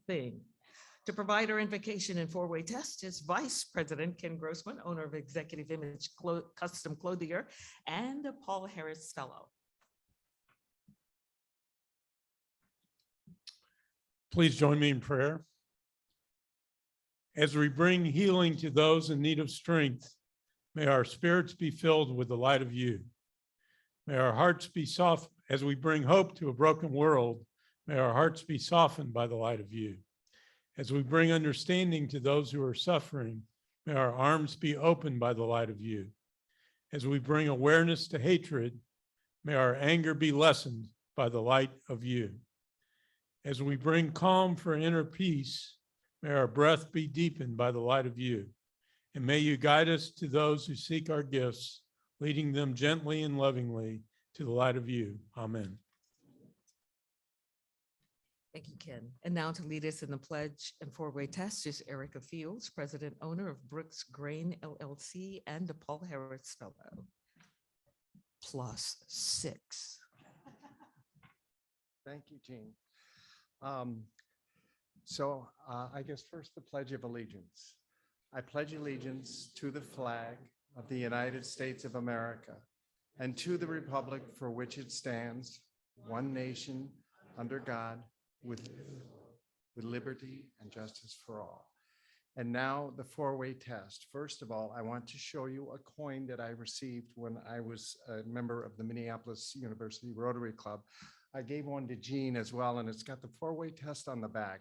thing. To provide our invocation and four-way test is Vice President Ken Grossman, owner of Executive Image Custom Clothier and a Paul Harris Fellow. Please join me in prayer. As we bring healing to those in need of strength, may our spirits be filled with the light of you. May our hearts be soft as we bring hope to a broken world. May our hearts be softened by the light of you. As we bring understanding to those who are suffering, may our arms be opened by the light of you. As we bring awareness to hatred, may our anger be lessened by the light of you. As we bring calm for inner peace, may our breath be deepened by the light of you. And may you guide us to those who seek our gifts, leading them gently and lovingly to the light of you. Amen. Thank you, Ken. And now to lead us in the pledge and four-way test is Erica Fields, President, owner of Brooks Grain LLC and a Paul Harris Fellow. +6. Thank you, Jean. I guess first the Pledge of Allegiance. I pledge allegiance to the flag of the United States of America and to the republic for which it stands, one nation, under God, with liberty and justice for all. And now the four-way test. First of all, I want to show you a coin that I received when I was a member of the Minneapolis University Rotary Club. I gave one to Jean as well, and it's got the four-way test on the back.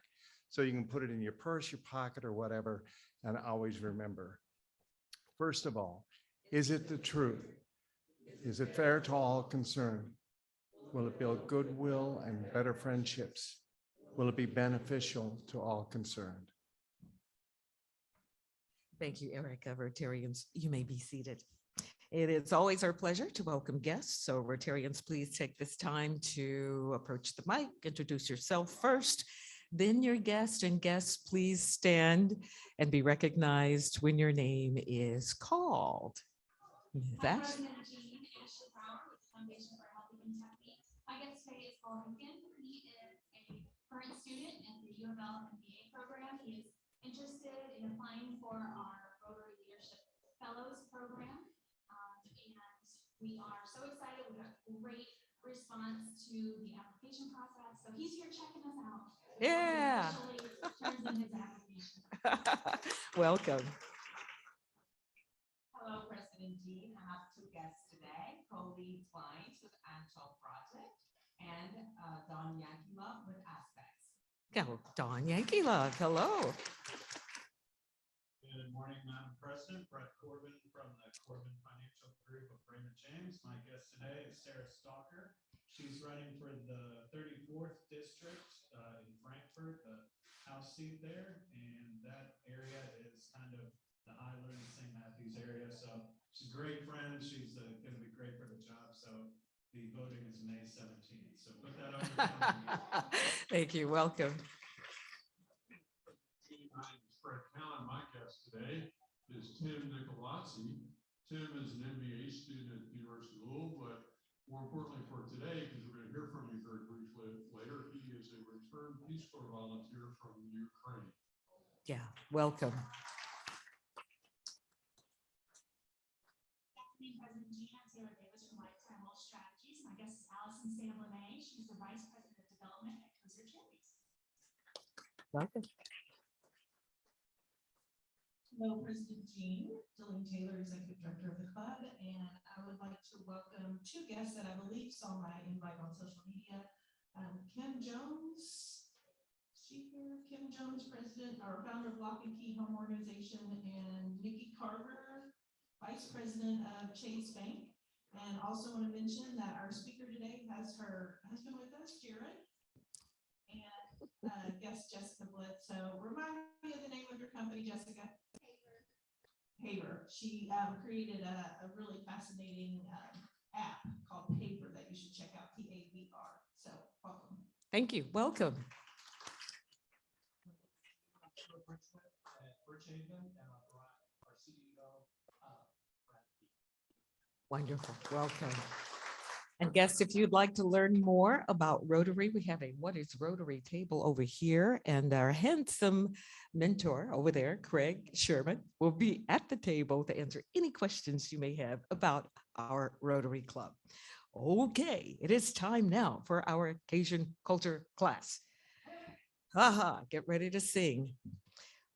So you can put it in your purse, your pocket, or whatever, and always remember. First of all, is it the truth? Is it fair to all concerned? Will it build goodwill and better friendships? Will it be beneficial to all concerned? Thank you, Erica. Rotarians, you may be seated. It is always our pleasure to welcome guests. So Rotarians, please take this time to approach the mic, introduce yourself first, then your guest, and guests, please stand and be recognized when your name is called. Hi, President Jean, Ashley Brown with the Foundation for a Healthy Kentucky. My guest today is Paul Hogan. He is a current student in the U of L MBA program. He is interested in applying for our Rotary Leadership Fellows program. And we are so excited. We got great response to the application process. So he's here checking us out. Yeah. Turns in his application. Welcome. Hello, President Jean. I have two guests today, co-lead clients with Antal Project and Don Yankee Love with Aspects. Oh, Don Yankee Love, hello. Good morning, Madam President. Brett Corbin from the Corbin Financial Group of Raymond James. My guest today is Sarah Stalker. She's running for the 34th District in Frankfurt, the House seat there, and that area is kind of the Highland, St. Matthews area. So she's a great friend. She's going to be great for the job. So the voting is May 17th. So put that on your calendar. Thank you, welcome. My guest today is Tim Nicolazzi. Tim is an MBA student at the University of Louisville, but more importantly for today, because we're going to hear from you very briefly later, he is a returned Peace Corps volunteer from Ukraine. Yeah, welcome. President Jean, I'm Taylor Davis from Lifetime Wealth Strategies. My guest is Allison Samblene. She's the Vice President of Development at Cozer Cherries. Welcome. Hello, President Jean. Dylan Taylor, Executive Director of the club, and I would like to welcome two guests that I believe saw my invite on social media. Kim Jones, Kim Jones, President or founder of Lock and Key Home Organization, and Nikki Carver, Vice President of Chase Bank. And also want to mention that our speaker today has her husband with us, Jared, and guest Jessica Blitz. So remind me of the name of your company, Jessica. Paver. She created a really fascinating app called Paver that you should check out, PAVR. So welcome. Thank you, welcome. Bridgehaven and our CEO. Wonderful, welcome. And guests, if you'd like to learn more about Rotary, we have a What is Rotary table over here, and our handsome mentor over there, Craig Sherman, will be at the table to answer any questions you may have about our Rotary Club. Okay, it is time now for our Cajun culture class. Haha, get ready to sing.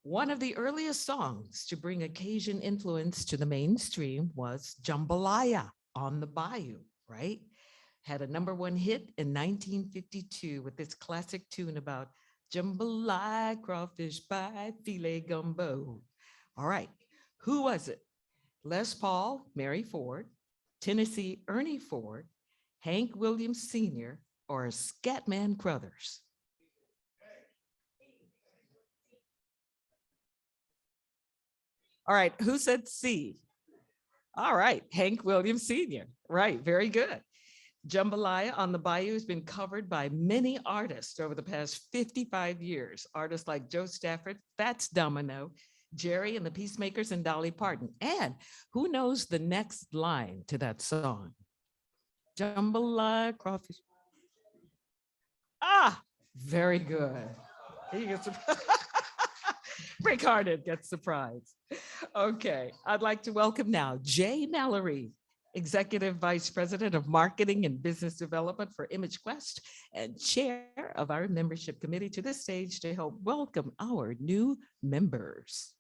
One of the earliest songs to bring a Cajun influence to the mainstream was Jambalaya on the Bayou, right? Had a #1 hit in 1952 with this classic tune about jambalaya, crawfish pie, filet gumbo. All right, who was it? Les Paul, Mary Ford, Tennessee Ernie Ford, Hank Williams Sr., or Scatman Crothers? All right, who said C? All right, Hank Williams Sr. Right, very good. Jambalaya on the Bayou has been covered by many artists over the past 55 years. Artists like Joe Stafford, Fats Domino, Jerry and the Peacemakers, and Dolly Parton. And who knows the next line to that song? Jambalaya, crawfish. Ah, very good. He gets Rick Hardin gets the prize. Okay, I'd like to welcome now Jay Mallory, Executive Vice President of Marketing and Business Development for ImageQuest and Chair of our Membership Committee, to the stage to help welcome our new members.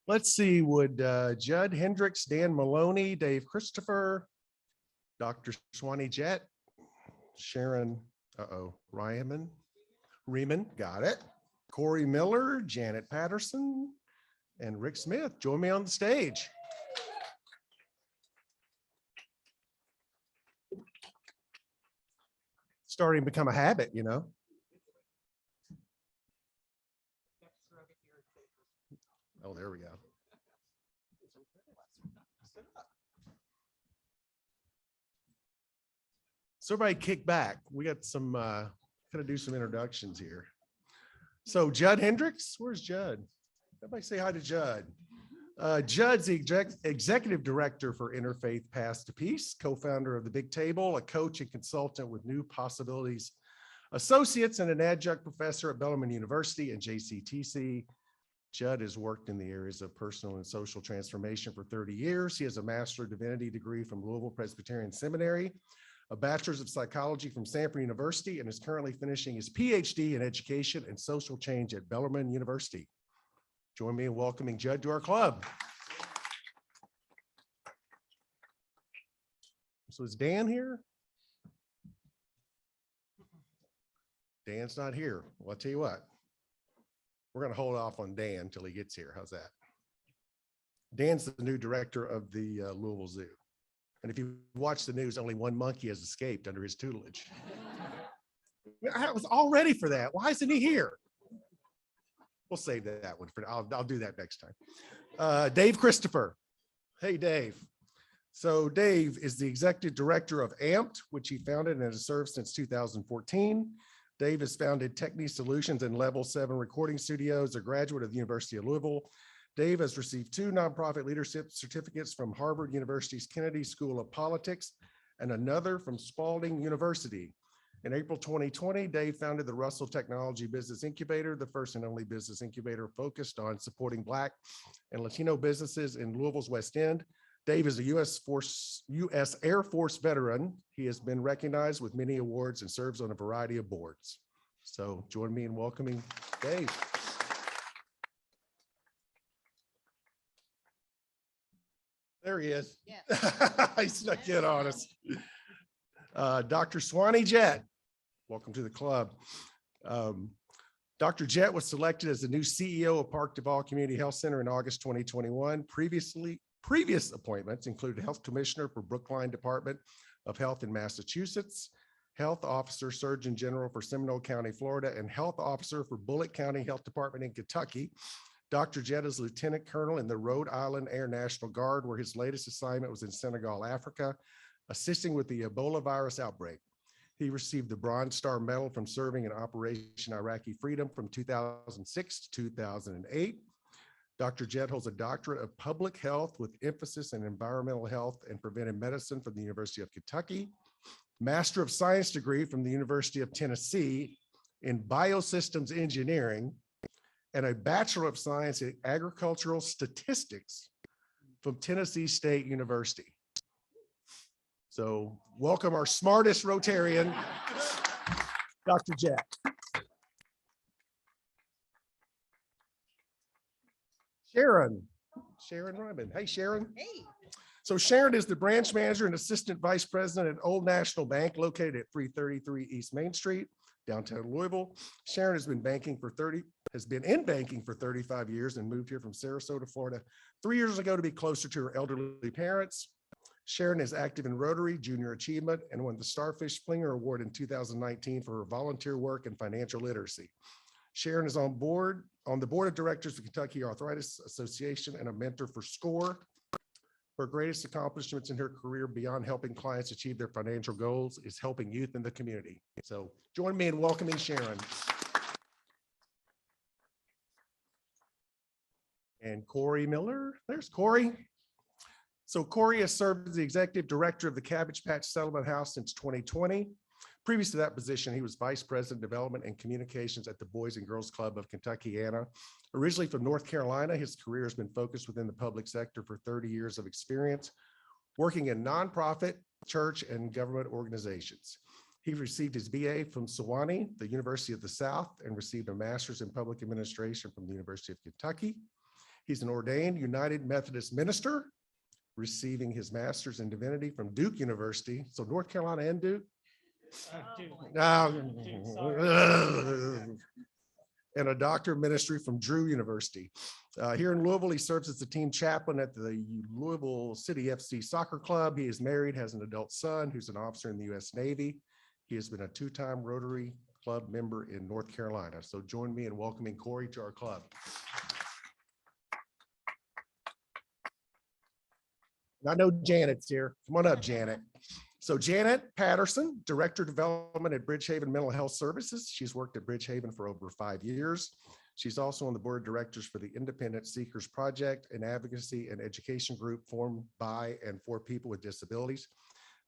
Let's see, would Judd Hendricks, Dan Maloney, Dave Christopher, Dr. Swanee Jett, Sharon, Riemann, got it. Corey Miller, Janet Patterson, and Rick Smith join me on the stage. Starting to become a habit, you know. Oh, there we go. So everybody kick back. We got some, gonna do some introductions here. So Judd Hendricks, where's Judd? Everybody say hi to Judd. Judd's the executive director for Interfaith Path to Peace, co-founder of The Big Table, a coach and consultant with New Possibilities Associates, and an adjunct professor at Bellarmine University and JCTC. Judd has worked in the areas of personal and social transformation for 30 years. He has a Master of Divinity degree from Louisville Presbyterian Seminary, a Bachelor's of Psychology from Stanford University, and is currently finishing his PhD in Education and Social Change at Bellarmine University. Join me in welcoming Judd to our club. So is Dan here? Dan's not here. Well, I'll tell you what. We're going to hold off on Dan until he gets here. How's that? Dan's the new director of the Louisville Zoo. And if you watch the news, only one monkey has escaped under his tutelage. I was all ready for that. Why isn't he here? We'll save that one for, I'll do that next time. Dave Christopher. Hey, Dave. So Dave is the executive director of AMPed, which he founded and has served since 2014. Dave has founded Technique Solutions and Level 7 Recording Studios, a graduate of the University of Louisville. Dave has received 2 nonprofit leadership certificates from Harvard University's Kennedy School of Politics and another from Spalding University. In April 2020, Dave founded the Russell Technology Business Incubator, the first and only business incubator focused on supporting Black and Latino businesses in Louisville's West End. Dave is a U.S. Air Force veteran. He has been recognized with many awards and serves on a variety of boards. So join me in welcoming Dave. There he is. Yeah. He snuck in on us. Dr. Swanee Jett, welcome to the club. Dr. Jett was selected as the new CEO of Park Duval Community Health Center in August 2021. Previous appointments included Health Commissioner for Brookline Department of Health in Massachusetts, Health Officer Surgeon General for Seminole County, Florida, and Health Officer for Bullitt County Health Department in Kentucky. Dr. Jett is Lieutenant Colonel in the Rhode Island Air National Guard, where his latest assignment was in Senegal, Africa, assisting with the Ebola virus outbreak. He received the Bronze Star Medal from serving in Operation Iraqi Freedom from 2006 to 2008. Dr. Jett holds a doctorate of public health with emphasis in environmental health and preventive medicine from the University of Kentucky, Master of Science degree from the University of Tennessee in biosystems engineering, and a Bachelor of Science in agricultural statistics from Tennessee State University. So welcome our smartest Rotarian, Dr. Jett. Sharon Ryman. Hey, Sharon. Hey. So Sharon is the branch manager and assistant vice president at Old National Bank located at 333 East Main Street, downtown Louisville. Sharon has been in banking for 35 years and moved here from Sarasota, Florida 3 years ago to be closer to her elderly parents. Sharon is active in Rotary, Junior Achievement, and won the Starfish Splinger Award in 2019 for her volunteer work and financial literacy. Sharon is on the board of directors of Kentucky Arthritis Association and a mentor for SCORE. Her greatest accomplishments in her career beyond helping clients achieve their financial goals is helping youth in the community. So join me in welcoming Sharon. And Corey Miller, there's Corey. So Corey has served as the executive director of the Cabbage Patch Settlement House since 2020. Previous to that position, he was vice president development and communications at the Boys and Girls Club of Kentuckiana. Originally from North Carolina, his career has been focused within the public sector for 30 years of experience, working in nonprofit, church, and government organizations. He received his BA from Sewanee, the University of the South, and received a master's in public administration from the University of Kentucky. He's an ordained United Methodist minister, receiving his master's in divinity from Duke University. So North Carolina and Duke. And a doctor of ministry from Drew University. Here in Louisville, he serves as the team chaplain at the Louisville City FC Soccer Club. He is married, has an adult son who's an officer in the U.S. Navy. He has been a two-time Rotary Club member in North Carolina. So join me in welcoming Corey to our club. And I know Janet's here. Come on up, Janet. So Janet Patterson, Director of Development at Bridgehaven Mental Health Services. She's worked at Bridgehaven for over 5 years. She's also on the board of directors for the Independent Seekers Project, an advocacy and education group formed by and for people with disabilities.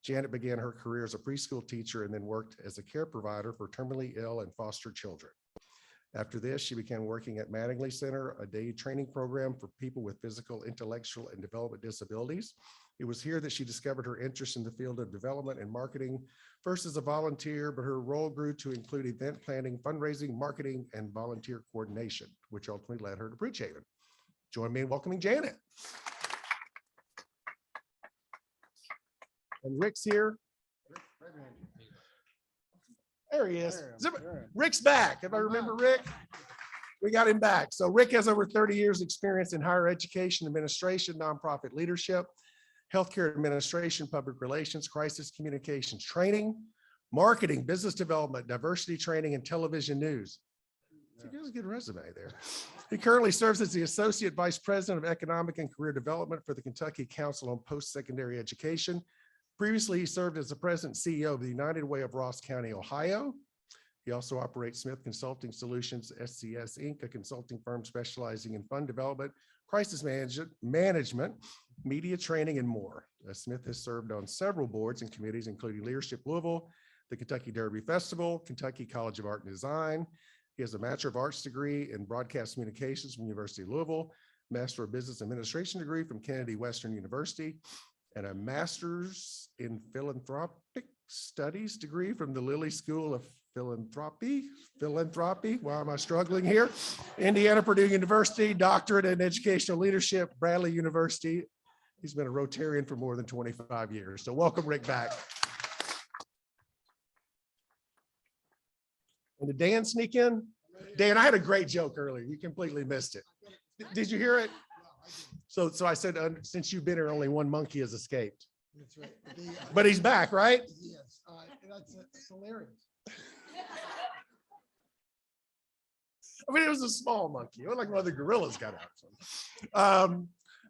Janet began her career as a preschool teacher and then worked as a care provider for terminally ill and foster children. After this, she began working at Mattingly Center, a day training program for people with physical, intellectual, and development disabilities. It was here that she discovered her interest in the field of development and marketing, first as a volunteer, but her role grew to include event planning, fundraising, marketing, and volunteer coordination, which ultimately led her to Bridgehaven. Join me in welcoming Janet. And Rick's here. There he is. Rick's back. If I remember Rick, we got him back. So Rick has over 30 years experience in higher education, administration, nonprofit leadership, healthcare administration, public relations, crisis communications training, marketing, business development, diversity training, and television news. He has a good resume there. He currently serves as the Associate Vice President of Economic and Career Development for the Kentucky Council on Post-Secondary Education. Previously, he served as the President and CEO of the United Way of Ross County, Ohio. He also operates Smith Consulting Solutions, SCS Inc., a consulting firm specializing in fund development, crisis management, media training, and more. Smith has served on several boards and committees, including Leadership Louisville, the Kentucky Derby Festival, Kentucky College of Art and Design. He has a Master of Arts degree in Broadcast Communications from University of Louisville, Master of Business Administration degree from Kennedy Western University, and a Master's in Philanthropic Studies degree from the Lilly School of Philanthropy. Why am I struggling here? Indiana Purdue University, doctorate in educational leadership, Bradley University. He's been a Rotarian for more than 25 years. So welcome Rick back. And did Dan sneak in? Dan, I had a great joke earlier. You completely missed it. Did you hear it? So I said, since you've been here, only one monkey has escaped. That's right. But he's back, right? Yes, that's hilarious. I mean, it was a small monkey. It was like one of the gorillas got out.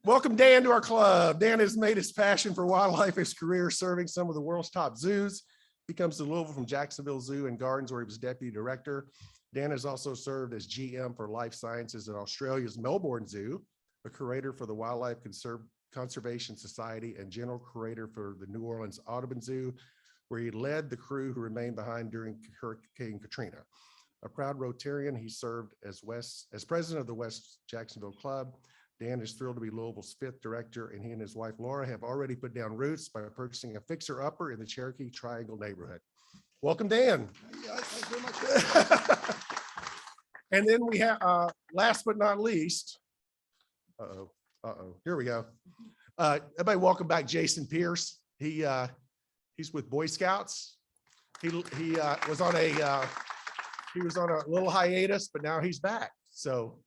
Welcome Dan to our club. Dan has made his passion for wildlife his career, serving some of the world's top zoos. He comes to Louisville from Jacksonville Zoo and Gardens, where he was deputy director. Dan has also served as GM for Life Sciences at Australia's Melbourne Zoo, a curator for the Wildlife Conservation Society, and general curator for the New Orleans Audubon Zoo, where he led the crew who remained behind during Hurricane Katrina. A proud Rotarian, he served as president of the West Jacksonville Club. Dan is thrilled to be Louisville's 5th director, and he and his wife Laura have already put down roots by purchasing a fixer-upper in the Cherokee Triangle neighborhood. Welcome, Dan. Thank you very much. And then we have, last but not least, here we go. Everybody welcome back Jason Pierce. He's with Boy Scouts. He was on a little hiatus, but now he's back. So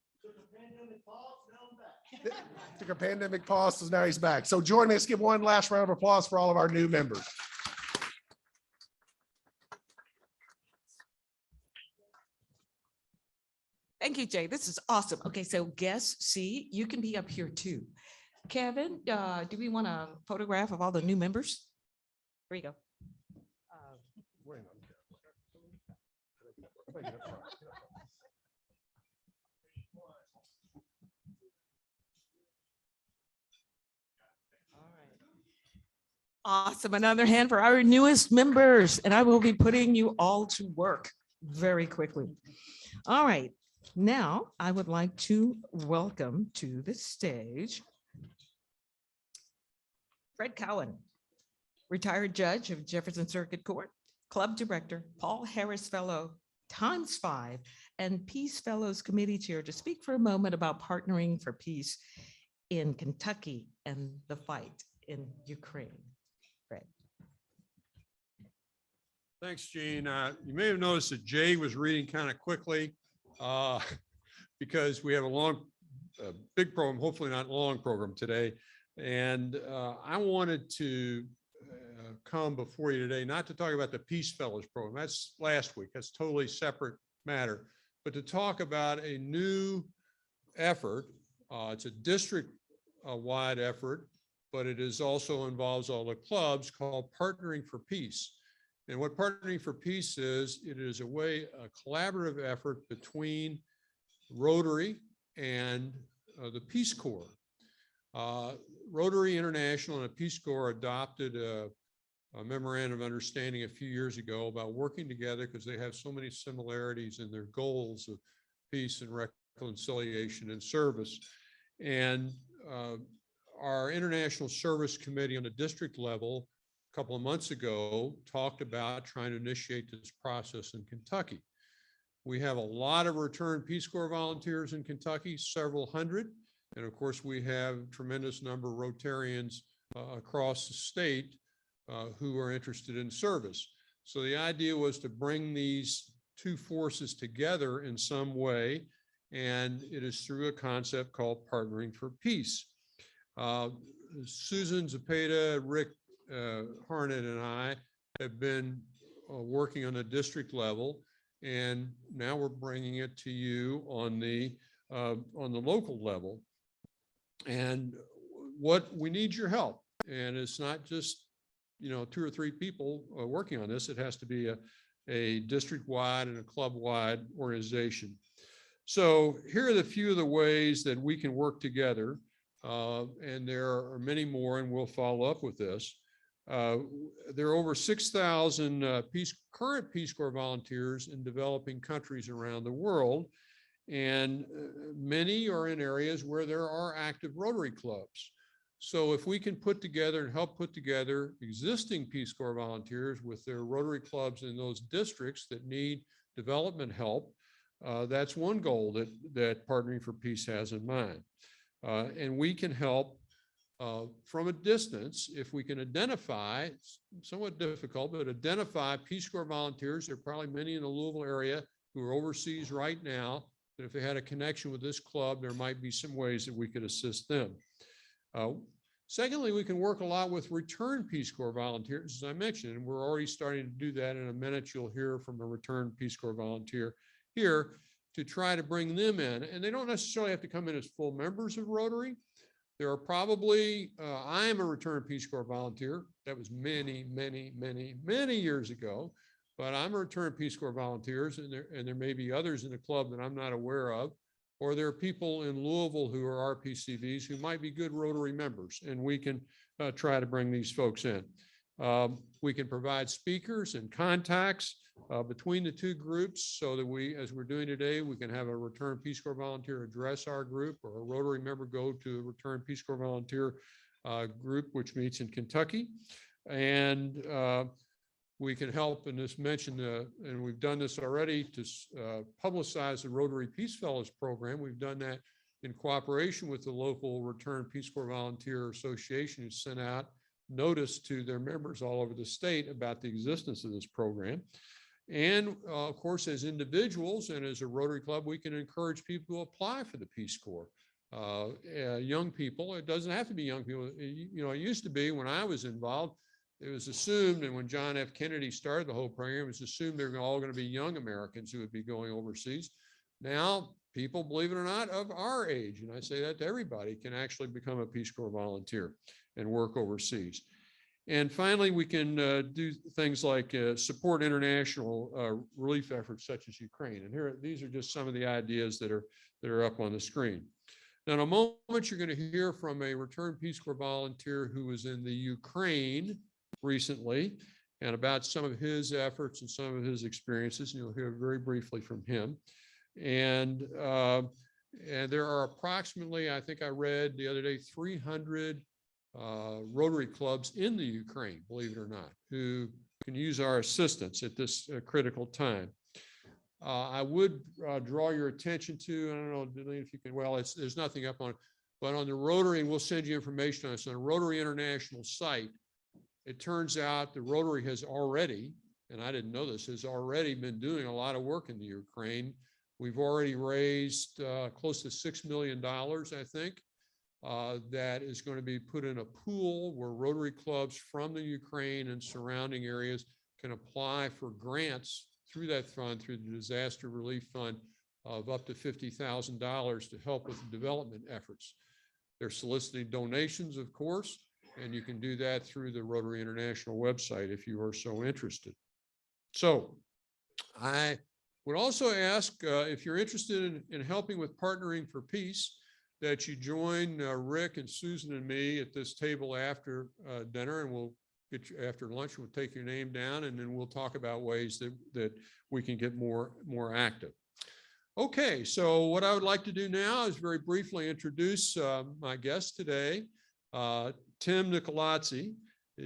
took a pandemic pause, so now he's back. So join me. Let's give one last round of applause for all of our new members. Thank you, Jay. This is awesome. Okay, so guest C, you can be up here too. Kevin, do we want a photograph of all the new members? Here you go. Awesome. Another hand for our newest members, and I will be putting you all to work very quickly. All right. Now I would like to welcome to the stage Fred Cowan, retired judge of Jefferson Circuit Court, club director, Paul Harris Fellow, ×5, and Peace Fellows Committee Chair, to speak for a moment about partnering for peace in Kentucky and the fight in Ukraine. Fred. Thanks, Gene. You may have noticed that Jay was reading kind of quickly because we have a big program, hopefully not long program today. And I wanted to come before you today, not to talk about the Peace Fellows program. That's last week. That's totally separate matter, but to talk about a new effort. It's a district-wide effort, but it is also involves all the clubs, called Partnering for Peace. And what Partnering for Peace is, it is a collaborative effort between Rotary and the Peace Corps. Rotary International and the Peace Corps adopted a memorandum of understanding a few years ago about working together because they have so many similarities in their goals of peace and reconciliation and service. And our International Service Committee on the district level a couple of months ago talked about trying to initiate this process in Kentucky. We have a lot of returned Peace Corps volunteers in Kentucky, several hundred. And of course, we have a tremendous number of Rotarians across the state who are interested in service. So the idea was to bring these two forces together in some way, and it is through a concept called Partnering for Peace. Susan Zepeda, Rick Harnett, and I have been working on a district level, and now we're bringing it to you on the local level. And what we need your help, and it's not just 2 or 3 people working on this. It has to be a district-wide and a club-wide organization. So here are the few of the ways that we can work together, and there are many more, and we'll follow up with this. There are over 6,000 current Peace Corps volunteers in developing countries around the world, and many are in areas where there are active Rotary clubs. So if we can put together and help put together existing Peace Corps volunteers with their Rotary clubs in those districts that need development help, that's one goal that Partnering for Peace has in mind. And we can help from a distance if we can identify, somewhat difficult, but identify Peace Corps volunteers. There are probably many in the Louisville area who are overseas right now, that if they had a connection with this club, there might be some ways that we could assist them. Secondly, we can work a lot with returned Peace Corps volunteers, as I mentioned, and we're already starting to do that. In a minute, you'll hear from a returned Peace Corps volunteer here to try to bring them in. And they don't necessarily have to come in as full members of Rotary. There are probably, I am a returned Peace Corps volunteer. That was many, many, many, many years ago. but I'm a returned Peace Corps volunteers, and there may be others in the club that I'm not aware of, or there are people in Louisville who are RPCVs who might be good Rotary members, and we can try to bring these folks in. We can provide speakers and contacts between the two groups so that we, as we're doing today, we can have a returned Peace Corps volunteer address our group, or a Rotary member go to a returned Peace Corps volunteer group, which meets in Kentucky. And we can help, and this mentioned, and we've done this already, to publicize the Rotary Peace Fellows program. We've done that in cooperation with the local Returned Peace Corps Volunteer Association, who sent out notice to their members all over the state about the existence of this program. And of course, as individuals and as a Rotary Club, we can encourage people to apply for the Peace Corps. Young people, it doesn't have to be young people. You know, it used to be when I was involved, it was assumed, and when John F. Kennedy started the whole program, it was assumed they're all going to be young Americans who would be going overseas. Now, people, believe it or not, of our age, and I say that to everybody, can actually become a Peace Corps volunteer and work overseas. And finally, we can do things like support international relief efforts such as Ukraine. And here, these are just some of the ideas that are up on the screen. Now, in a moment, you're going to hear from a returned Peace Corps volunteer who was in the Ukraine recently, and about some of his efforts and some of his experiences, and you'll hear very briefly from him. And there are approximately, I think I read the other day, 300 Rotary clubs in the Ukraine, believe it or not, who can use our assistance at this critical time. I would draw your attention to, I don't know, Delene, if you can, well, there's nothing up on it, but on the Rotary, and we'll send you information on this, on the Rotary International site, it turns out the Rotary has already, and I didn't know this, has already been doing a lot of work in the Ukraine. We've already raised close to $6 million, I think, that is going to be put in a pool where Rotary clubs from the Ukraine and surrounding areas can apply for grants through that fund, through the Disaster Relief Fund, of up to $50,000 to help with development efforts. They're soliciting donations, of course, and you can do that through the Rotary International website if you are so interested. So I would also ask if you're interested in helping with Partnering for Peace, that you join Rick and Susan and me at this table after dinner, and we'll get you after lunch. We'll take your name down, and then we'll talk about ways that we can get more active. Okay, so what I would like to do now is very briefly introduce my guest today, Tim Nicolazzi.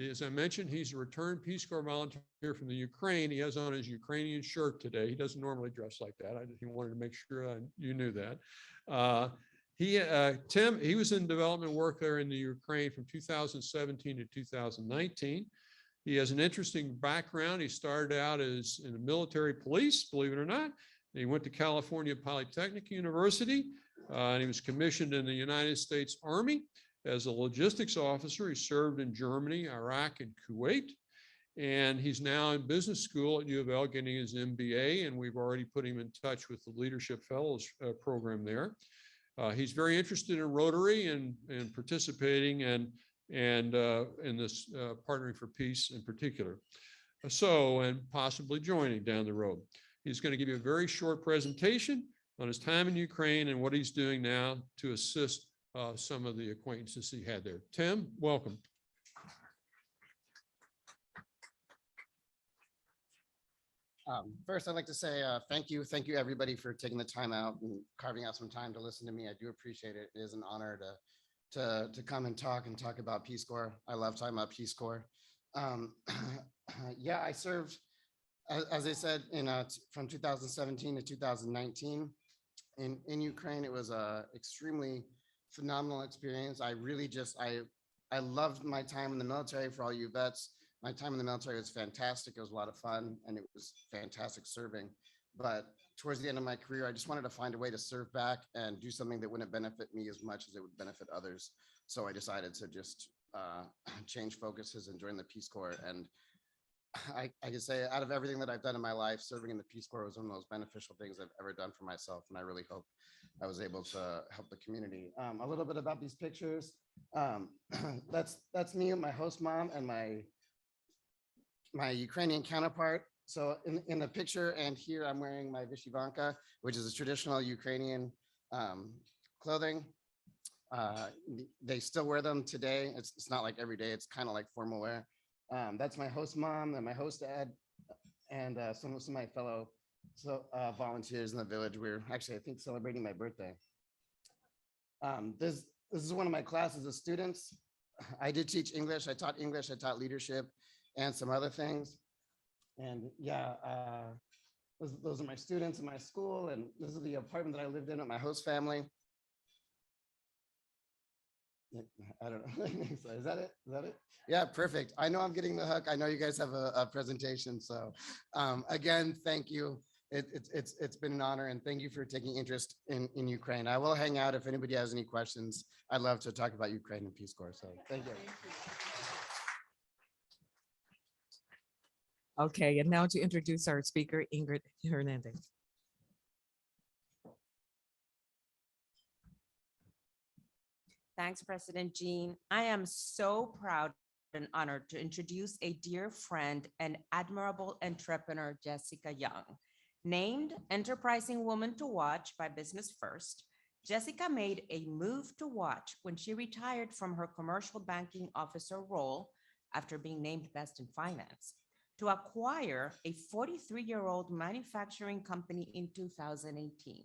As I mentioned, he's a returned Peace Corps volunteer from the Ukraine. He has on his Ukrainian shirt today. He doesn't normally dress like that. He wanted to make sure you knew that. Tim, he was in development work there in the Ukraine from 2017 to 2019. He has an interesting background. He started out as in the military police, believe it or not. He went to California Polytechnic University, and he was commissioned in the United States Army as a logistics officer. He served in Germany, Iraq, and Kuwait. And he's now in business school at U of L getting his MBA, and we've already put him in touch with the Leadership Fellows program there. He's very interested in Rotary and participating and in this Partnering for Peace in particular. And possibly joining down the road. He's going to give you a very short presentation on his time in Ukraine and what he's doing now to assist some of the acquaintances he had there. Tim, welcome. First, I'd like to say thank you everybody for taking the time out and carving out some time to listen to me. I do appreciate it. It is an honor to come and talk about Peace Corps. I love talking about Peace Corps. Yeah, I served, as I said, from 2017 to 2019 in Ukraine. It was a extremely phenomenal experience. I really I loved my time in the military. For all you vets, my time in the military was fantastic. It was a lot of fun, and it was fantastic serving. But towards the end of my career, I just wanted to find a way to serve back and do something that wouldn't benefit me as much as it would benefit others. So I decided to just change focuses and join the Peace Corps. And I can say, out of everything that I've done in my life, serving in the Peace Corps was one of the most beneficial things I've ever done for myself. And I really hope I was able to help the community. A little bit about these pictures. That's me and my host mom and my Ukrainian counterpart. So in the picture and here I'm wearing my vyshyvanka, which is a traditional Ukrainian clothing. They still wear them today. It's not like every day. It's kind of like formal wear. That's my host mom and my host dad and some of my fellow volunteers in the village. We're actually, I think, celebrating my birthday. This is one of my classes of students. I did teach English. I taught English. I taught leadership and some other things. And yeah, those are my students in my school. And this is the apartment that I lived in with my host family. I don't know. So is that it? Is that it? Yeah, perfect. I know I'm getting the hook. I know you guys have a presentation. So again, thank you. It's been an honor, and thank you for taking interest in Ukraine. I will hang out if anybody has any questions. I'd love to talk about Ukraine and Peace Corps. So thank you. Okay, and now to introduce our speaker, Ingrid Hernandez. Thanks, President Jean. I am so proud and honored to introduce a dear friend and admirable entrepreneur, Jesika Young. Named Enterprising Woman to Watch by Business First, Jesika made a move to watch when she retired from her commercial banking officer role after being named Best in Finance to acquire a 43-year-old manufacturing company in 2018.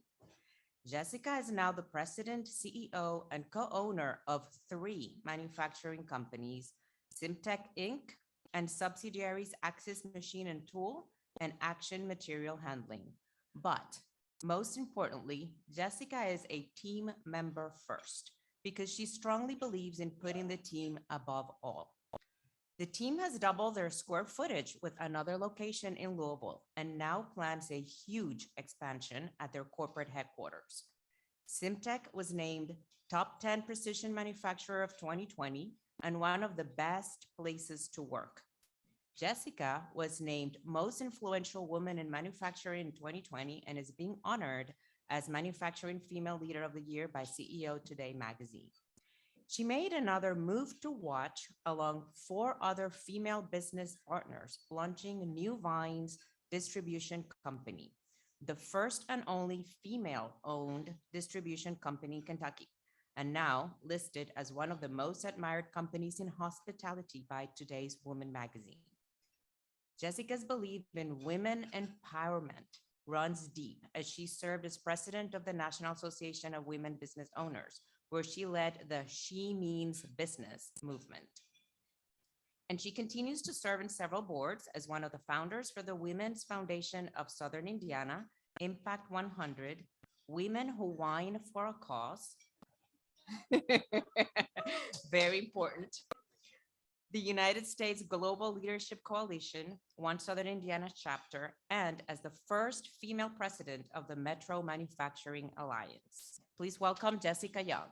Jesika is now the president, CEO, and co-owner of 3 manufacturing companies, Cimtech Inc. and subsidiaries Axis Machine and Tool and Action Material Handling. But most importantly, Jesika is a team member first because she strongly believes in putting the team above all. The team has doubled their square footage with another location in Louisville and now plans a huge expansion at their corporate headquarters. Cimtech was named Top 10 Precision Manufacturer of 2020 and one of the best places to work. Jesika was named Most Influential Woman in Manufacturing in 2020 and is being honored as Manufacturing Female Leader of the Year by CEO Today magazine. She made another move to watch along 4 other female business partners, launching New Vines Distribution Company, the first and only female-owned distribution company in Kentucky, and now listed as one of the most admired companies in hospitality by Today's Woman magazine. Jesika's belief in women empowerment runs deep as she served as president of the National Association of Women Business Owners, where she led the She Means Business movement. And she continues to serve in several boards as one of the founders for the Women's Foundation of Southern Indiana, Impact 100, Women Who Whine for a Cause, very important, the United States Global Leadership Coalition, One Southern Indiana chapter, and as the first female president of the Metro Manufacturing Alliance. Please welcome Jesika Young.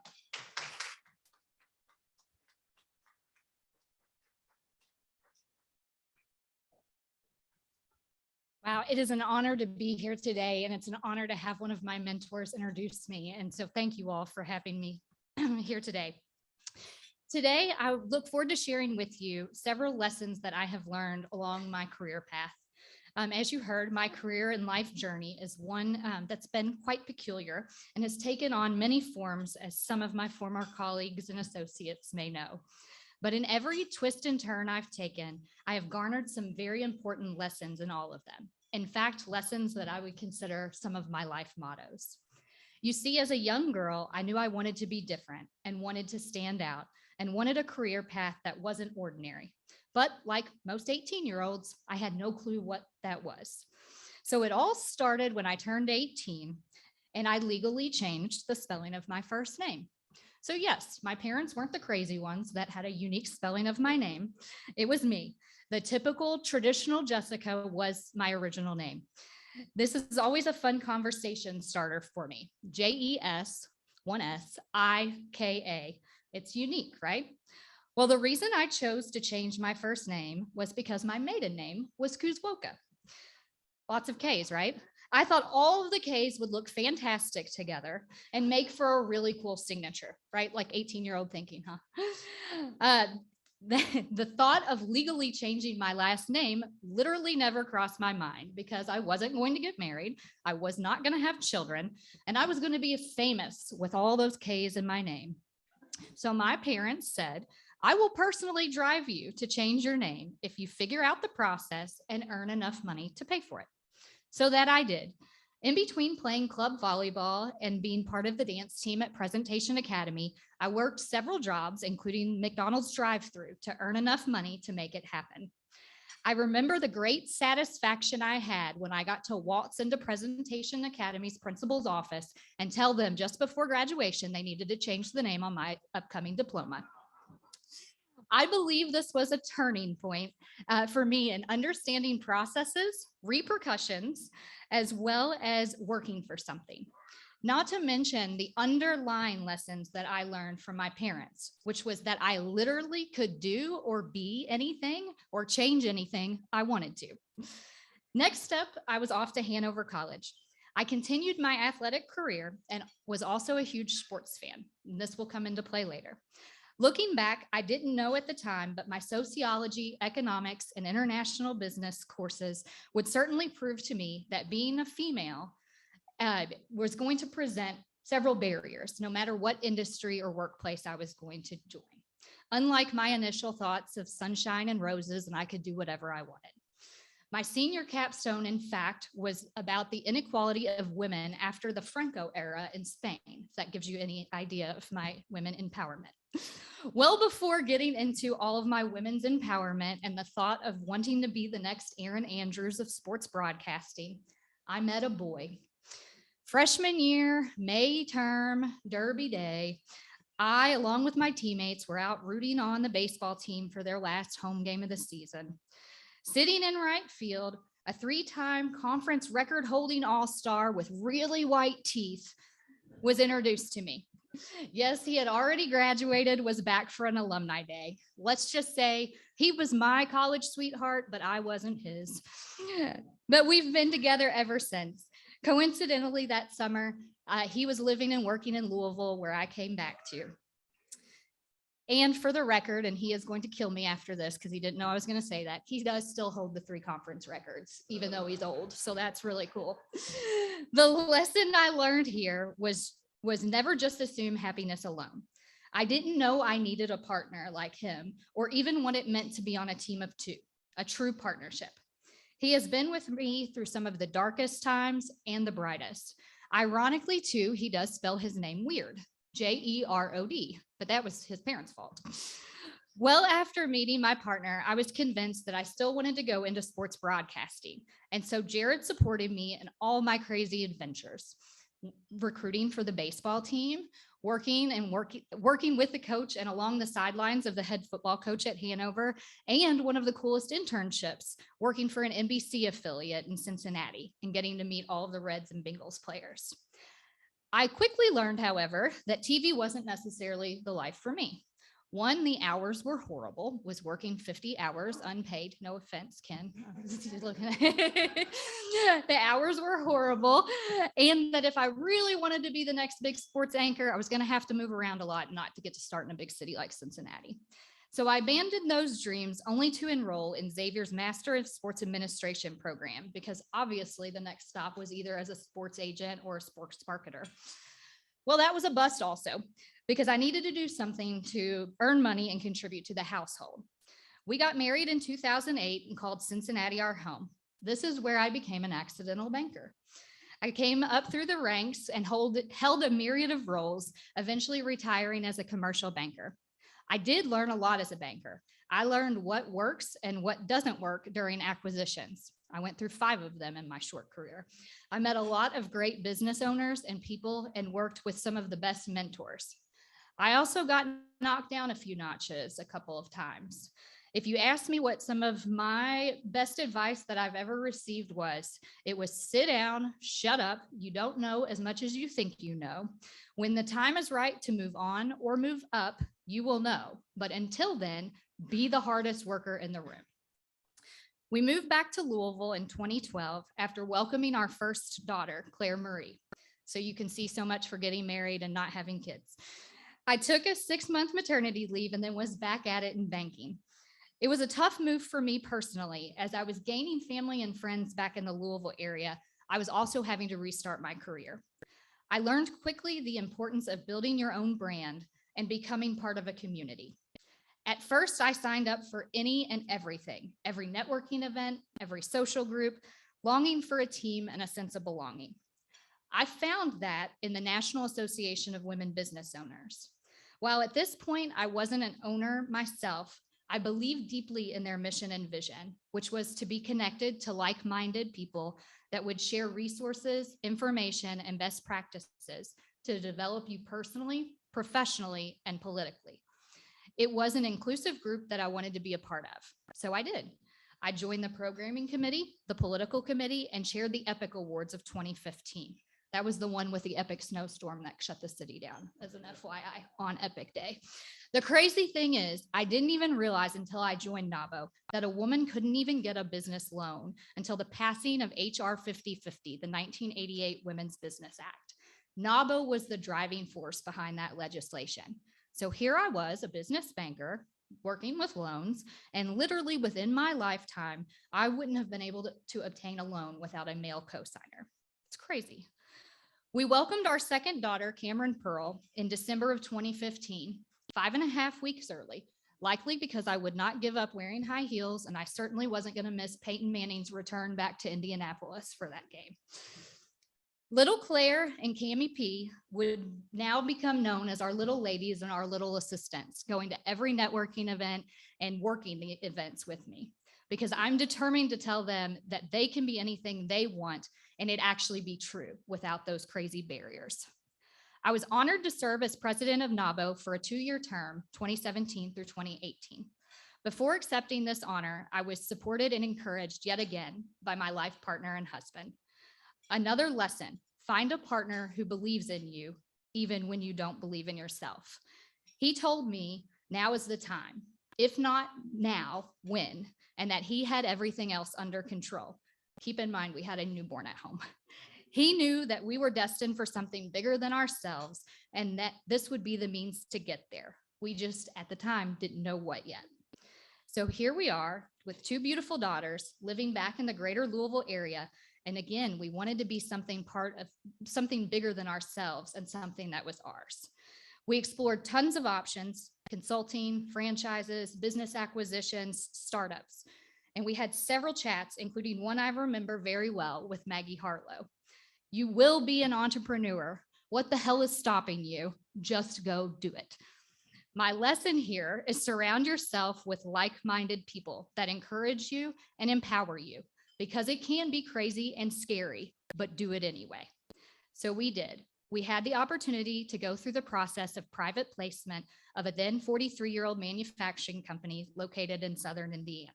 Wow, it is an honor to be here today, and it's an honor to have one of my mentors introduce me. And so thank you all for having me here today. Today, I look forward to sharing with you several lessons that I have learned along my career path. As you heard, my career and life journey is one that's been quite peculiar and has taken on many forms, as some of my former colleagues and associates may know. But in every twist and turn I've taken, I have garnered some very important lessons in all of them. In fact, lessons that I would consider some of my life mottos. You see, as a young girl, I knew I wanted to be different and wanted to stand out and wanted a career path that wasn't ordinary. But like most 18-year-olds, I had no clue what that was. So it all started when I turned 18 and I legally changed the spelling of my first name. So yes, my parents weren't the crazy ones that had a unique spelling of my name. It was me. The typical traditional Jesika was my original name. This is always a fun conversation starter for me. Jes, one S, I-K-A. It's unique, right? Well, the reason I chose to change my first name was because my maiden name was Kuzwoka. Lots of Ks, right? I thought all of the Ks would look fantastic together and make for a really cool signature, right? Like 18-year-old thinking, huh? The thought of legally changing my last name literally never crossed my mind because I wasn't going to get married. I was not going to have children, and I was going to be famous with all those K's in my name. So my parents said, I will personally drive you to change your name if you figure out the process and earn enough money to pay for it. So that I did. In between playing club volleyball and being part of the dance team at Presentation Academy, I worked several jobs, including McDonald's drive-thru, to earn enough money to make it happen. I remember the great satisfaction I had when I got to waltz into Presentation Academy's principal's office and tell them just before graduation they needed to change the name on my upcoming diploma. I believe this was a turning point for me in understanding processes, repercussions, as well as working for something. Not to mention the underlying lessons that I learned from my parents, which was that I literally could do or be anything or change anything I wanted to. Next up, I was off to Hanover College. I continued my athletic career and was also a huge sports fan. And this will come into play later. Looking back, I didn't know at the time, but my sociology, economics, and international business courses would certainly prove to me that being a female was going to present several barriers, no matter what industry or workplace I was going to join. Unlike my initial thoughts of sunshine and roses, and I could do whatever I wanted. My senior capstone, in fact, was about the inequality of women after the Franco era in Spain, if that gives you any idea of my women empowerment. Well, before getting into all of my women's empowerment and the thought of wanting to be the next Erin Andrews of sports broadcasting, I met a boy. Freshman year, May term, Derby day, I, along with my teammates, were out rooting on the baseball team for their last home game of the season. Sitting in right field, a three-time conference record-holding all-star with really white teeth was introduced to me. Yes, he had already graduated, was back for an alumni day. Let's just say he was my college sweetheart, but I wasn't his. But we've been together ever since. Coincidentally, that summer, he was living and working in Louisville, where I came back to. And for the record, and he is going to kill me after this because he didn't know I was going to say that, he does still hold the 3 conference records, even though he's old. So that's really cool. The lesson I learned here was never just assume happiness alone. I didn't know I needed a partner like him, or even what it meant to be on a team of 2, a true partnership. He has been with me through some of the darkest times and the brightest. Ironically, too, he does spell his name weird, J-E-R-O-D, but that was his parents' fault. Well, after meeting my partner, I was convinced that I still wanted to go into sports broadcasting. And so Jared supported me in all my crazy adventures, recruiting for the baseball team, working with the coach and along the sidelines of the head football coach at Hanover, and one of the coolest internships, working for an NBC affiliate in Cincinnati and getting to meet all of the Reds and Bengals players. I quickly learned, however, that TV wasn't necessarily the life for me. One, the hours were horrible, was working 50 hours unpaid. No offense, Ken. The hours were horrible. And that if I really wanted to be the next big sports anchor, I was going to have to move around a lot not to get to start in a big city like Cincinnati. So I abandoned those dreams only to enroll in Xavier's Master of Sports Administration program, because obviously the next stop was either as a sports agent or a sports marketer. Well, that was a bust also, because I needed to do something to earn money and contribute to the household. We got married in 2008 and called Cincinnati our home. This is where I became an accidental banker. I came up through the ranks and held a myriad of roles, eventually retiring as a commercial banker. I did learn a lot as a banker. I learned what works and what doesn't work during acquisitions. I went through 5 of them in my short career. I met a lot of great business owners and people and worked with some of the best mentors. I also got knocked down a few notches a couple of times. If you ask me what some of my best advice that I've ever received was, it was sit down, shut up. You don't know as much as you think you know. When the time is right to move on or move up, you will know. But until then, be the hardest worker in the room. We moved back to Louisville in 2012 after welcoming our first daughter, Claire Marie. So you can see so much for getting married and not having kids. I took a 6-month maternity leave and then was back at it in banking. It was a tough move for me personally. As I was gaining family and friends back in the Louisville area, I was also having to restart my career. I learned quickly the importance of building your own brand and becoming part of a community. At first, I signed up for any and everything, every networking event, every social group, longing for a team and a sense of belonging. I found that in the National Association of Women Business Owners. While at this point I wasn't an owner myself, I believed deeply in their mission and vision, which was to be connected to like-minded people that would share resources, information, and best practices to develop you personally, professionally, and politically. It was an inclusive group that I wanted to be a part of, so I did. I joined the programming committee, the political committee, and chaired the Epic Awards of 2015. That was the one with the epic snowstorm that shut the city down, as an FYI, on Epic Day. The crazy thing is, I didn't even realize until I joined Nabo that a woman couldn't even get a business loan until the passing of HR 5050, the 1988 Women's Business Act. Nabo was the driving force behind that legislation. So here I was, a business banker, working with loans, and literally within my lifetime, I wouldn't have been able to obtain a loan without a male cosigner. It's crazy. We welcomed our second daughter, Cameron Pearl, in December of 2015, 5.5 weeks early, likely because I would not give up wearing high heels, and I certainly wasn't going to miss Peyton Manning's return back to Indianapolis for that game. Little Claire and Cammie P would now become known as our little ladies and our little assistants, going to every networking event and working the events with me, because I'm determined to tell them that they can be anything they want and it actually be true without those crazy barriers. I was honored to serve as president of Nabo for a 2-year term, 2017 through 2018. Before accepting this honor, I was supported and encouraged yet again by my life partner and husband. Another lesson, find a partner who believes in you, even when you don't believe in yourself. He told me now is the time, if not now, when, and that he had everything else under control. Keep in mind, we had a newborn at home. He knew that we were destined for something bigger than ourselves and that this would be the means to get there. We just, at the time, didn't know what yet. So here we are with 2 beautiful daughters living back in the greater Louisville area. And again, we wanted to be something part of something bigger than ourselves and something that was ours. We explored tons of options, consulting, franchises, business acquisitions, startups. And we had several chats, including one I remember very well with Maggie Harlow. You will be an entrepreneur. What the hell is stopping you? Just go do it. My lesson here is surround yourself with like-minded people that encourage you and empower you, because it can be crazy and scary, but do it anyway. So we did. We had the opportunity to go through the process of private placement of a then 43-year-old manufacturing company located in Southern Indiana.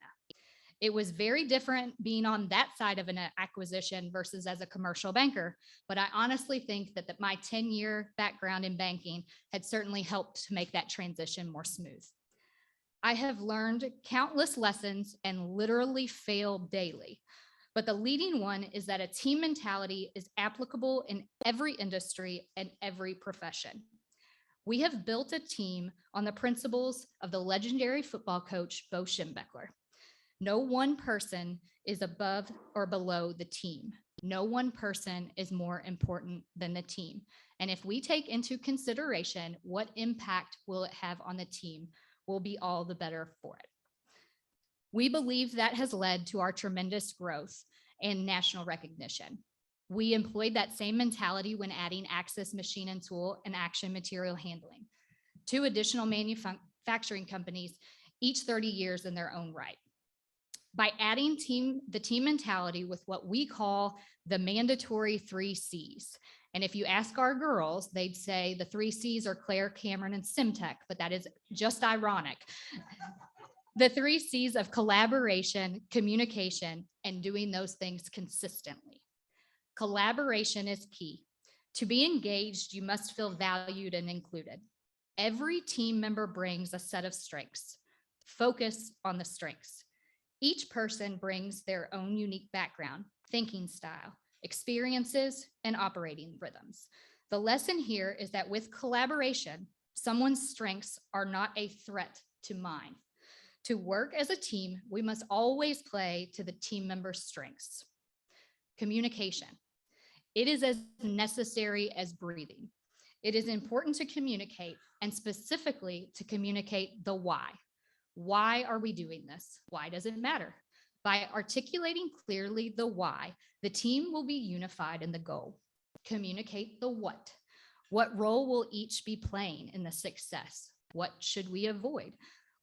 It was very different being on that side of an acquisition versus as a commercial banker, but I honestly think that my 10-year background in banking had certainly helped to make that transition more smooth. I have learned countless lessons and literally failed daily, but the leading one is that a team mentality is applicable in every industry and every profession. We have built a team on the principles of the legendary football coach, Bo Schembechler. No one person is above or below the team. No one person is more important than the team. And if we take into consideration what impact will it have on the team, we'll be all the better for it. We believe that has led to our tremendous growth and national recognition. We employed that same mentality when adding Access Machine and Tool and Action Material Handling, 2 additional manufacturing companies, each 30 years in their own right. By adding the team mentality with what we call the mandatory 3 C's. And if you ask our girls, they'd say the 3 C's are Claire, Cameron, and Cimtech, but that is just ironic. The 3 C's of collaboration, communication, and doing those things consistently. Collaboration is key. To be engaged, you must feel valued and included. Every team member brings a set of strengths. Focus on the strengths. Each person brings their own unique background, thinking style, experiences, and operating rhythms. The lesson here is that with collaboration, Someone's strengths are not a threat to mine. To work as a team, we must always play to the team member's strengths. Communication. It is as necessary as breathing. It is important to communicate, and specifically to communicate the why. Why are we doing this? Why does it matter? By articulating clearly the why, the team will be unified in the goal. Communicate the what. What role will each be playing in the success? What should we avoid?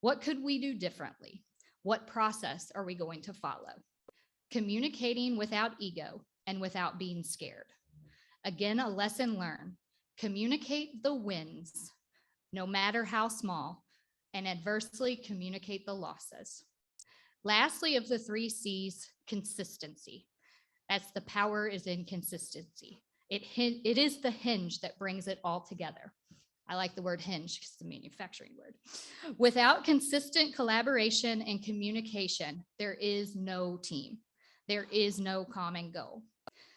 What could we do differently? What process are we going to follow? Communicating without ego and without being scared. Again, a lesson learned. Communicate the wins, no matter how small, and adversely communicate the losses. Lastly, of the 3 C's, consistency. That's the power is in consistency. It is the hinge that brings it all together. I like the word hinge because it's a manufacturing word. Without consistent collaboration and communication, there is no team. There is no common goal.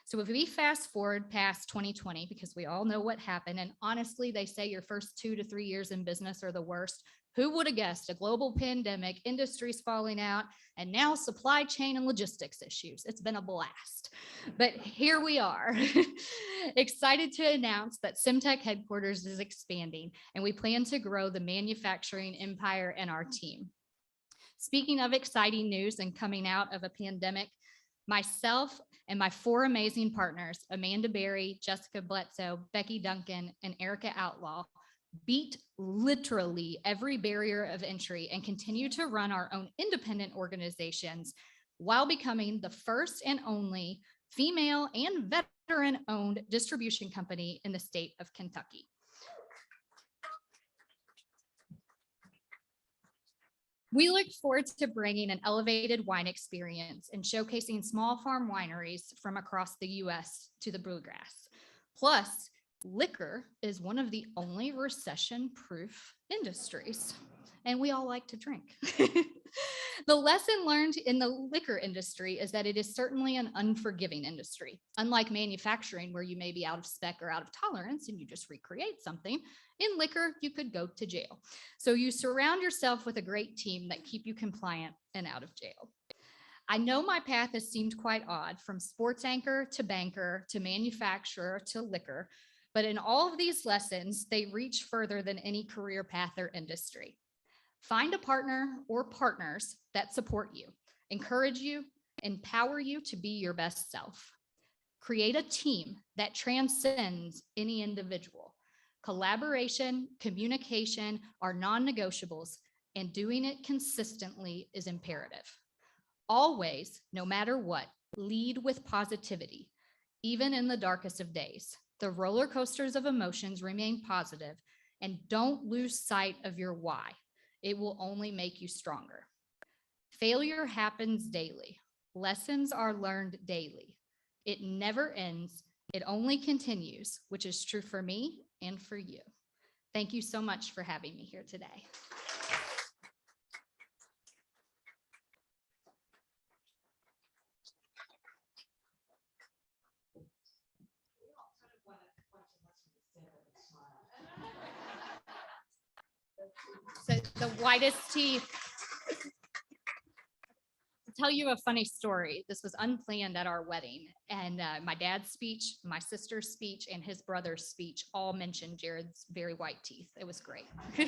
So if we fast forward past 2020, because we all know what happened, and honestly, they say your first 2 to 3 years in business are the worst. Who would have guessed a global pandemic, industries falling out, and now supply chain and logistics issues? It's been a blast. But here we are, excited to announce that Cimtech headquarters is expanding, and we plan to grow the manufacturing empire and our team. Speaking of exciting news and coming out of a pandemic, myself and my 4 amazing partners, Amanda Berry, Jessica Bledsoe, Becky Duncan, and Erica Outlaw, beat literally every barrier of entry and continue to run our own independent organizations while becoming the first and only female and veteran-owned distribution company in the state of Kentucky. We look forward to bringing an elevated wine experience and showcasing small farm wineries from across the US to the Bluegrass. Plus, liquor is one of the only recession-proof industries, and we all like to drink. The lesson learned in the liquor industry is that it is certainly an unforgiving industry. Unlike manufacturing, where you may be out of spec or out of tolerance and you just recreate something, in liquor, you could go to jail. So you surround yourself with a great team that keep you compliant and out of jail. I know my path has seemed quite odd, from sports anchor to banker to manufacturer to liquor, but in all of these lessons, they reach further than any career path or industry. Find a partner or partners that support you, encourage you, empower you to be your best self. Create a team that transcends any individual. Collaboration, communication are non-negotiables, and doing it consistently is imperative. Always, no matter what, lead with positivity, even in the darkest of days. The roller coasters of emotions remain positive, and don't lose sight of your why. It will only make you stronger. Failure happens daily. Lessons are learned daily. It never ends. It only continues, which is true for me and for you. Thank you so much for having me here today. So the whitest teeth. To tell you a funny story, this was unplanned at our wedding, and my dad's speech, my sister's speech, and his brother's speech all mentioned Jared's very white teeth. It was great. So,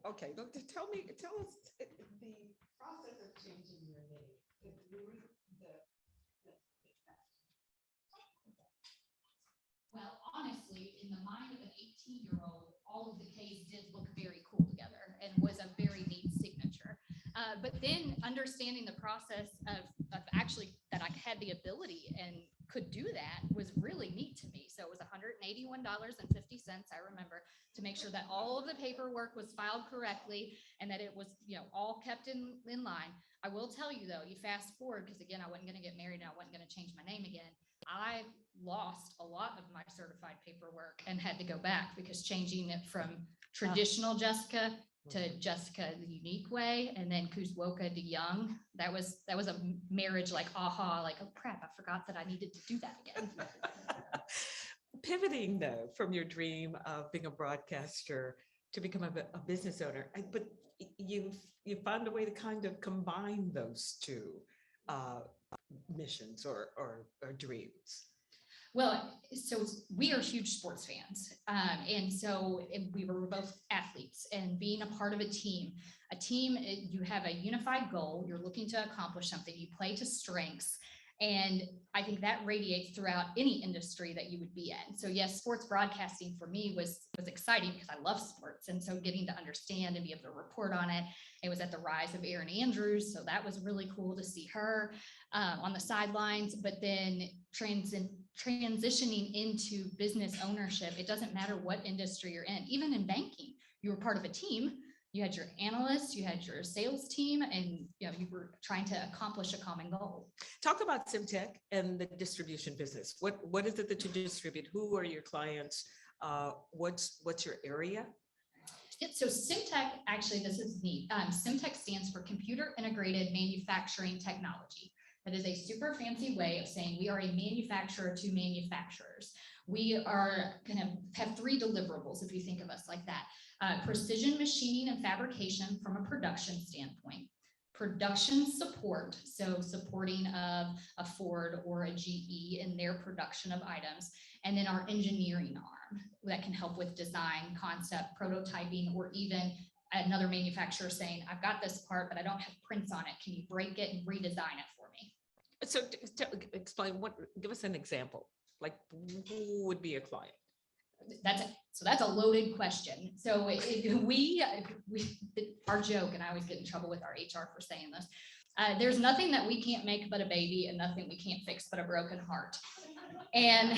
okay, tell us the process of changing your name. Well, honestly, in the mind of an 18-year-old, all of the K's did look very cool together and was a very neat signature. But then understanding the process of actually that I had the ability and could do that was really neat to me. So it was $181.50, I remember, to make sure that all of the paperwork was filed correctly and that it was, all kept in line. I will tell you though, you fast forward, because again, I wasn't going to get married and I wasn't going to change my name again. I lost a lot of my certified paperwork and had to go back because changing it from traditional Jessica to Jessica the unique way, and then Kuzwoka to Young. That was a marriage like, aha, like, oh crap, I forgot that I needed to do that again. Pivoting though from your dream of being a broadcaster to become a business owner, but you found a way to kind of combine those two missions or dreams. Well, so we are huge sports fans. And so we were both athletes, and being a part of a team, you have a unified goal, you're looking to accomplish something, you play to strengths. And I think that radiates throughout any industry that you would be in. So yes, sports broadcasting for me was exciting because I love sports. And so getting to understand and be able to report on it. It was at the rise of Erin Andrews. So that was really cool to see her on the sidelines, but then transitioning into business ownership. It doesn't matter what industry you're in, even in banking, you were part of a team. You had your analysts, you had your sales team, and you were trying to accomplish a common goal. Talk about Cimtech and the distribution business. What is it that you distribute? Who are your clients? What's your area? Yeah, so Cimtech, actually, this is neat. Cimtech stands for Computer Integrated Manufacturing Technology. That is a super fancy way of saying we are a manufacturer to manufacturers. We are going to have 3 deliverables if you think of us like that. Precision machining and fabrication from a production standpoint, production support, so supporting of a Ford or a GE in their production of items, and then our engineering arm that can help with design, concept, prototyping, or even another manufacturer saying, I've got this part, but I don't have prints on it. Can you break it and redesign it for me? So explain give us an example, like who would be a client? That's a loaded question. So our joke, and I always get in trouble with our HR for saying this, there's nothing that we can't make but a baby, and nothing we can't fix but a broken heart. And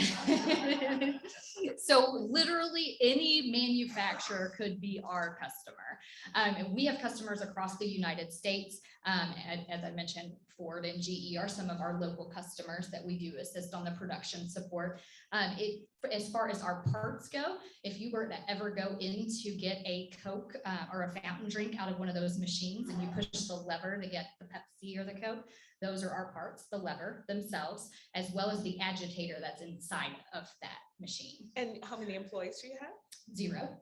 so literally any manufacturer could be our customer. And we have customers across the United States. As I mentioned, Ford and GE are some of our local customers that we do assist on the production support. As far as our parts go, if you were to ever go in to get a Coke or a fountain drink out of one of those machines and you push the lever to get the Pepsi or the Coke, those are our parts, the lever themselves, as well as the agitator that's inside of that machine. And how many employees do you have? 0.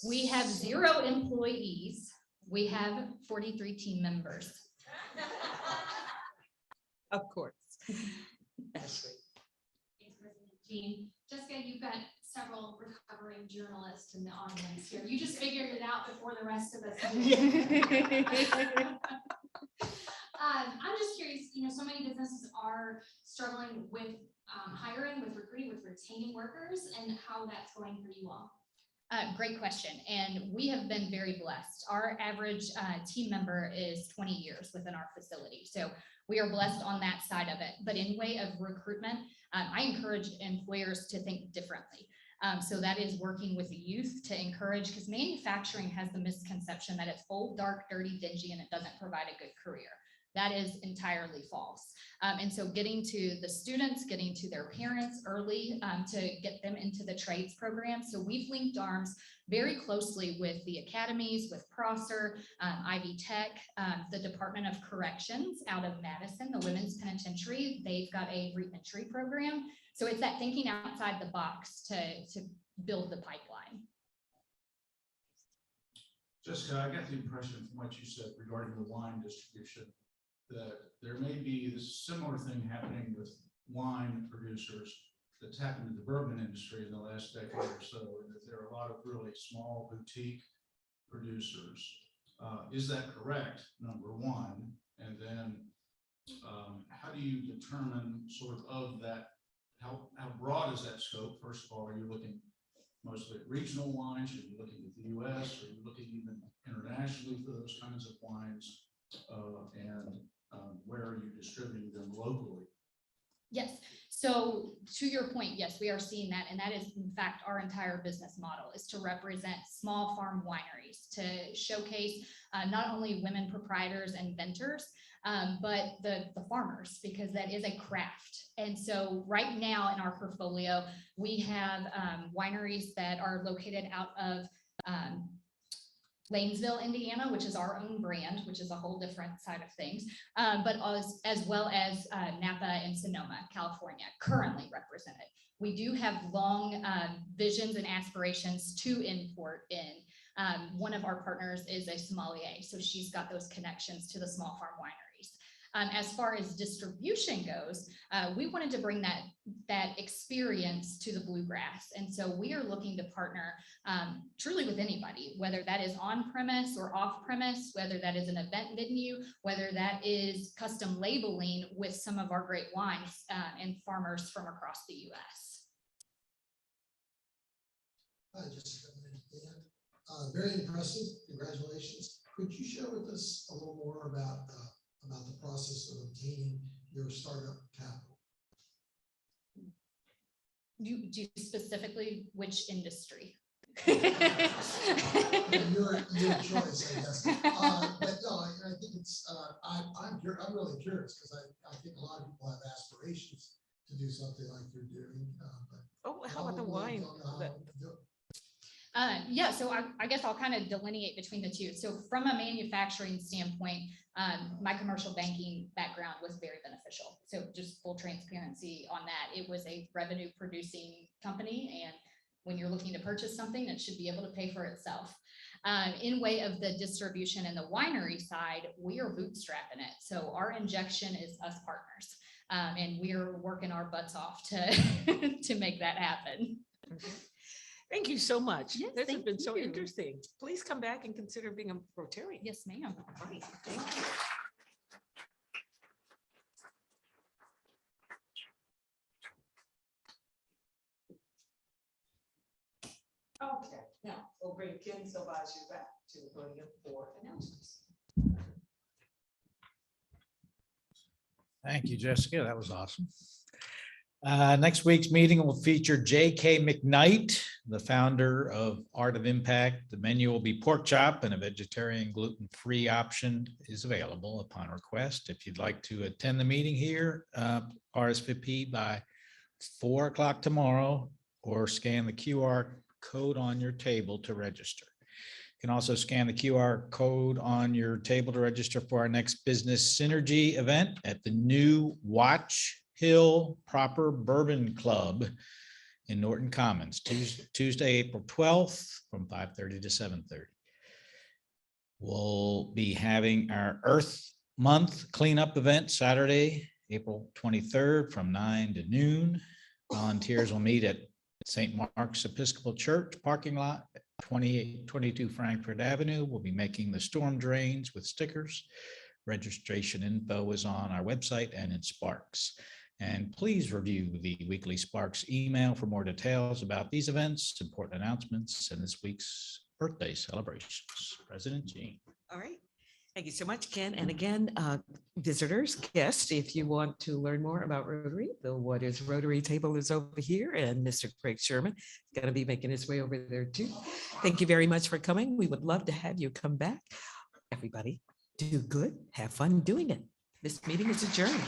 We have 0 employees. We have 43 team members. Of course. Ashley. Thanks, President Jean. Jessica, you've got several recovering journalists in the audience here. You just figured it out before the rest of us did. I'm just curious, so many businesses are struggling with hiring, with recruiting, with retaining workers, and how that's going for you all. Great question. And we have been very blessed. Our average team member is 20 years within our facility. So we are blessed on that side of it. But in way of recruitment, I encourage employers to think differently. So that is working with the youth to encourage, because manufacturing has the misconception that it's old, dark, dirty, dingy, and it doesn't provide a good career. That is entirely false. And so getting to the students, getting to their parents early to get them into the trades program. So we've linked arms very closely with the academies, with Prosser, Ivy Tech, the Department of Corrections out of Madison, the Women's Penitentiary. They've got a reentry program. So it's that thinking outside the box to build the pipeline. Jessica, I got the impression from what you said regarding the wine distribution that there may be this similar thing happening with wine producers that's happened in the bourbon industry in the last decade or so, and that there are a lot of really small boutique producers. Is that correct, number one? And then how do you determine sort of that, how broad is that scope? First of all, are you looking mostly at regional wines? Are you looking at the US? Are you looking even internationally for those kinds of wines? Where are you distributing them locally? Yes. So to your point, yes, we are seeing that. And that is, in fact, our entire business model is to represent small farm wineries, to showcase not only women proprietors and inventors, but the farmers, because that is a craft. And so right now in our portfolio, we have wineries that are located out of Lanesville, Indiana, which is our own brand, which is a whole different side of things, but as well as Napa and Sonoma, California, currently represented. We do have long visions and aspirations to import in. One of our partners is a sommelier, so she's got those connections to the small farm wineries. As far as distribution goes, we wanted to bring that experience to the bluegrass. And so we are looking to partner truly with anybody, whether that is on premise or off premise, whether that is an event venue, whether that is custom labeling with some of our great wines and farmers from across the US. Hi, Jessica. Very impressive. Congratulations. Could you share with us a little more about the process of obtaining your startup capital? Do specifically which industry? Your choice, I guess. But no, I think it's, I'm really curious because I think a lot of people have aspirations to do something like you're doing. But Oh, how about the wine? don't know how to do it. Yeah, so I guess I'll kind of delineate between the two. So from a manufacturing standpoint, my commercial banking background was very beneficial. So just full transparency on that. It was a revenue producing company, and when you're looking to purchase something, it should be able to pay for itself. In way of the distribution and the winery side, we are bootstrapping it. So our injection is us partners, and we're working our butts off to to make that happen. Thank you so much. Yes, This has thank been so you. interesting. Please come back and consider being a Rotarian. Yes, ma'am. Right, thank you. Okay, now we'll bring Ken Salvaggio back to the podium for announcements. Thank you, Jessica. That was awesome. Next week's meeting will feature J.K. McKnight, the founder of Art of Impact. The menu will be pork chop, and a vegetarian gluten-free option is available upon request. If you'd like to attend the meeting here, RSVP by 4 o'clock tomorrow, or scan the QR code on your table to register. You can also scan the QR code on your table to register for our next Business Synergy event at the new Watch Hill Proper Bourbon Club in Norton Commons, Tuesday, April 12th from 5:30 to 7:30. We'll be having our Earth Month cleanup event Saturday, April 23rd from 9 to noon. Volunteers will meet at St. Mark's Episcopal Church parking lot, 2822 Frankfurt Avenue. We'll be making the storm drains with stickers. Registration info is on our website and in Sparks. And please review the weekly Sparks email for more details about these events, important announcements, and this week's birthday celebrations. President Jean. All right. Thank you so much, Ken. And again, visitors, guests, if you want to learn more about Rotary, the What is Rotary table is over here, and Mr. Craig Sherman is going to be making his way over there too. Thank you very much for coming. We would love to have you come back. Everybody, do good, have fun doing it. This meeting is adjourned.